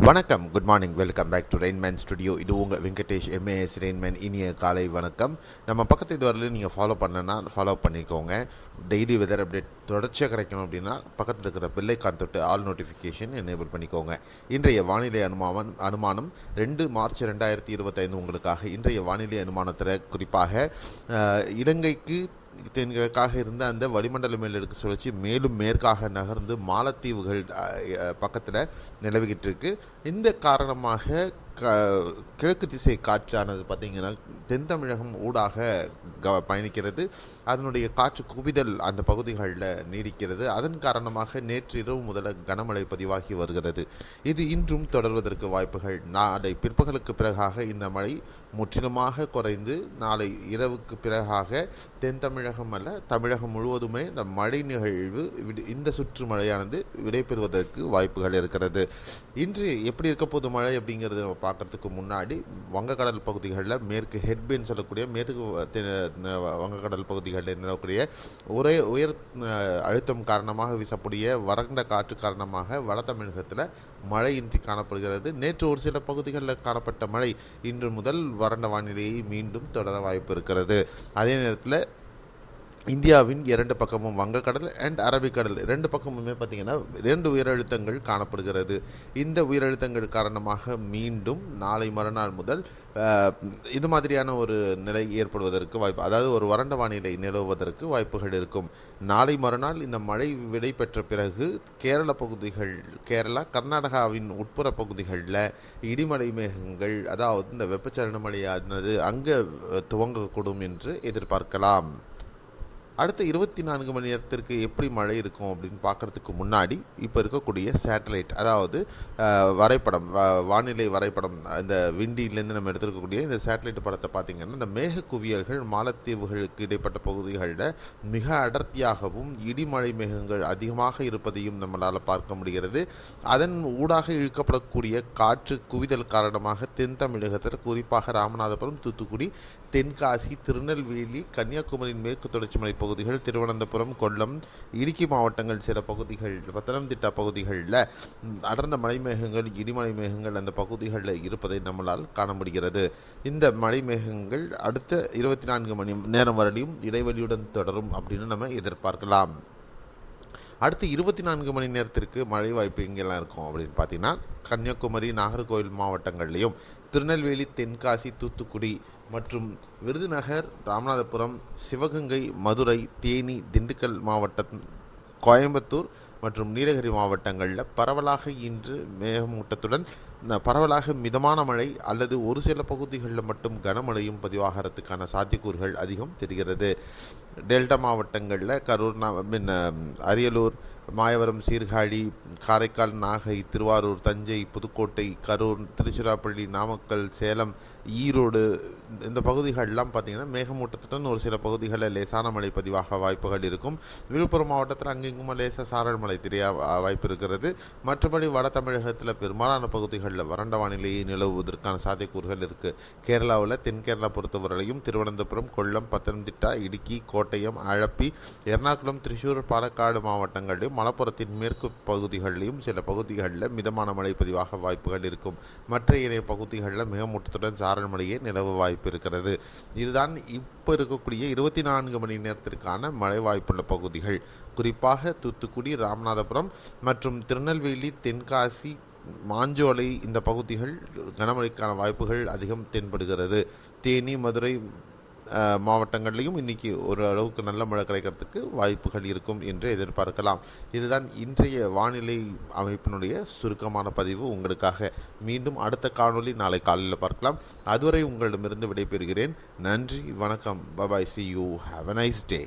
வணக்கம், good morning, welcome back to Rainman studio. இது உங்கள் வெங்கடேஷ் எம்ஏஎஸ் ரெயின்மேன். இனிய காலை வணக்கம். நம்ம பக்கத்து இதுவரையிலும் நீங்கள் ஃபாலோ பண்ணனா ஃபாலோ பண்ணிக்கோங்க. டெய்லி வெதர் அப்டேட் தொடர்ச்சியாக கிடைக்கணும் அப்படின்னா பக்கத்தில் இருக்கிற பெல்லைக்கான் தொட்டு ஆல் நோட்டிஃபிகேஷன் எனேபிள் பண்ணிக்கோங்க. இன்றைய வானிலை அனுமானம் 2 மார்ச் 2025 உங்களுக்காக. இன்றைய வானிலை அனுமானத்தில் குறிப்பாக இலங்கைக்கு தென்கிழக்காக இருந்த அந்த வளிமண்டல மேலடுக்கு சுழற்சி மேலும் மேற்காக நகர்ந்து மாலத்தீவுகள் பக்கத்தில் நிலவிக்கிட்டு இருக்கு. இந்த காரணமாக கிழக்கு திசை காற்றானது பார்த்திங்கன்னா தென் தமிழகம் ஊடாக பயணிக்கிறது. அதனுடைய காற்று குவிதல் அந்த பகுதிகளில் நீடிக்கிறது. அதன் காரணமாக நேற்று இரவு முதல் கனமழை பதிவாகி வருகிறது. இது இன்றும் தொடர்வதற்கு வாய்ப்புகள். நாளை பிற்பகலுக்கு பிறகாக இந்த மழை முற்றிலுமாக குறைந்து நாளை இரவுக்கு பிறகாக தென் தமிழகம் அல்ல தமிழகம் முழுவதுமே இந்த மழை நிகழ்வு இந்த சுற்று மழையானது விடைபெறுவதற்கு வாய்ப்புகள் இருக்கிறது. இன்று எப்படி இருக்க போது மழை அப்படிங்கிறது நம்ம பார்க்கறதுக்கு முன்னாடி வங்கக்கடல் பகுதிகளில் மேற்கு ஹெட்பேன்னு சொல்லக்கூடிய மேற்கு வங்கக்கடல் பகுதிகளில் நிலவக்கூடிய உயர் அழுத்தம் காரணமாக வீசக்கூடிய வறண்ட காற்று காரணமாக வட தமிழகத்தில் மழையின்றி காணப்படுகிறது. நேற்று ஒரு சில பகுதிகளில் காணப்பட்ட மழை இன்று முதல் வறண்ட வானிலையை மீண்டும் தொடர வாய்ப்பு இருக்கிறது. அதே நேரத்தில் இந்தியாவின் 2 பக்கமும் வங்கக்கடல் அண்ட் அரபிக்கடல் 2 பக்கமுமே பார்த்திங்கன்னா 2 உயரழுத்தங்கள் காணப்படுகிறது. இந்த உயரழுத்தங்கள் காரணமாக மீண்டும் நாளை மறுநாள் முதல் இது மாதிரியான ஒரு நிலை ஏற்படுவதற்கு வாய்ப்பு, அதாவது ஒரு வறண்ட வானிலை நிலவுவதற்கு வாய்ப்புகள் இருக்கும். நாளை மறுநாள் இந்த மழை விடை பெற்ற பிறகு கேரளா கர்நாடகாவின் உட்புற பகுதிகளில் இடிமலை மேகங்கள், அதாவது இந்த வெப்பச்சலன மழையானது அங்கே துவங்கக்கூடும் என்று எதிர்பார்க்கலாம். அடுத்த 24 மணி நேரத்திற்கு எப்படி மழை இருக்கும் அப்படின்னு பார்க்குறதுக்கு முன்னாடி இப்போ இருக்கக்கூடிய சேட்டலைட், அதாவது வரைபடம், வானிலை வரைபடம், இந்த விண்டிலேருந்து நம்ம எடுத்துருக்கக்கூடிய இந்த சேட்டலைட் படத்தை பார்த்திங்கன்னா இந்த மேக குவியல்கள் மாலத்தீவுகளுக்கு இடைப்பட்ட பகுதிகளில் மிக அடர்த்தியாகவும் இடிமழை மேகங்கள் அதிகமாக இருப்பதையும் நம்மளால் பார்க்க முடிகிறது. அதன் ஊடாக இழுக்கப்படக்கூடிய காற்று குவிதல் காரணமாக தென் தமிழகத்தில் குறிப்பாக ராமநாதபுரம், தூத்துக்குடி, தென்காசி, திருநெல்வேலி, கன்னியாகுமரியின் மேற்கு தொடர்ச்சி மலை பகுதிகள், திருவனந்தபுரம், கொல்லம், இடுக்கி மாவட்டங்கள் சில பகுதிகள், பத்தனம்திட்டா பகுதிகளில் அடர்ந்த மழை மேகங்கள், இடிமலை மேகங்கள் அந்த பகுதிகளில் இருப்பதை நம்மளால் காண முடிகிறது. இந்த மழை மேகங்கள் அடுத்த 24 மணி நேரம் வரையும் இடைவெளியுடன் தொடரும் அப்படின்னு நம்ம எதிர்பார்க்கலாம். அடுத்து 24 மணி நேரத்திற்கு மழை வாய்ப்பு எங்கெல்லாம் இருக்கும் அப்படின்னு பார்த்தீங்கன்னா கன்னியாகுமரி, நாகர்கோவில் மாவட்டங்கள்லையும், திருநெல்வேலி, தென்காசி, தூத்துக்குடி மற்றும் விருதுநகர், ராமநாதபுரம், சிவகங்கை, மதுரை, தேனி, திண்டுக்கல் மாவட்டம், கோயம்புத்தூர் மற்றும் நீலகிரி மாவட்டங்களில் பரவலாக இன்று மேகமூட்டத்துடன் பரவலாக மிதமான மழை அல்லது ஒரு சில பகுதிகளில் மட்டும் கனமழையும் பதிவாகிறதுக்கான சாத்தியக்கூறுகள் அதிகம் தெரிகிறது. டெல்டா மாவட்டங்களில் கரூர், அரியலூர், மாயவரம், சீர்காழி, காரைக்கால், நாகை, திருவாரூர், தஞ்சை, புதுக்கோட்டை, கரூர், திருச்சிராப்பள்ளி, நாமக்கல், சேலம், ஈரோடு இந்த பகுதிகளெலாம் பார்த்திங்கன்னா மேகமூட்டத்துடன் ஒரு சில பகுதிகளில் லேசான மழை பதிவாக வாய்ப்புகள் இருக்கும். விழுப்புரம் மாவட்டத்தில் அங்கெங்கும் லேசாக சாரல் மழை தெரிய வாய்ப்பு இருக்கிறது. மற்றபடி வட தமிழகத்தில் பெரும்பாலான பகுதிகளில் வறண்ட வானிலையை நிலவுவதற்கான சாத்தியக்கூறுகள் இருக்குது. கேரளாவில் தென்கேரளா பொறுத்தவரையும் திருவனந்தபுரம், கொல்லம், பத்தனம்திட்டா, இடுக்கி, கோட்டயம், ஆலப்பி, எர்ணாகுளம், திரிசூர், பாலக்காடு மாவட்டங்களிலும் மலப்புறத்தின் மேற்கு பகுதிகளிலும் சில பகுதிகளில் மிதமான மழை பதிவாக வாய்ப்புகள் இருக்கும். மற்ற இணைய பகுதிகளில் மேகமூட்டத்துடன் சாரல் மழையே நிலவு வாய்ப்பு இருக்கிறது. இதுதான் இப்போ இருக்கக்கூடிய 24 மணி நேரத்திற்கான மழை வாய்ப்புள்ள பகுதிகள். குறிப்பாக தூத்துக்குடி, ராமநாதபுரம் மற்றும் திருநெல்வேலி, தென்காசி, மாஞ்சோலை இந்த பகுதிகள் கனமழைக்கான வாய்ப்புகள் அதிகம் தென்படுகிறது. தேனி, மதுரை மாவட்டங்கள்லையும் இன்றைக்கி ஒரு அளவுக்கு நல்ல மழை கிடைக்கிறதுக்கு வாய்ப்புகள் இருக்கும் என்று எதிர்பார்க்கலாம். இதுதான் இன்றைய வானிலை அமைப்பினுடைய சுருக்கமான பதிவு உங்களுக்காக. மீண்டும் அடுத்த காணொளி நாளை காலையில் பார்க்கலாம். அதுவரை உங்களிடமிருந்து விடைபெறுகிறேன். நன்றி, வணக்கம், bye bye, see you, have a nice day.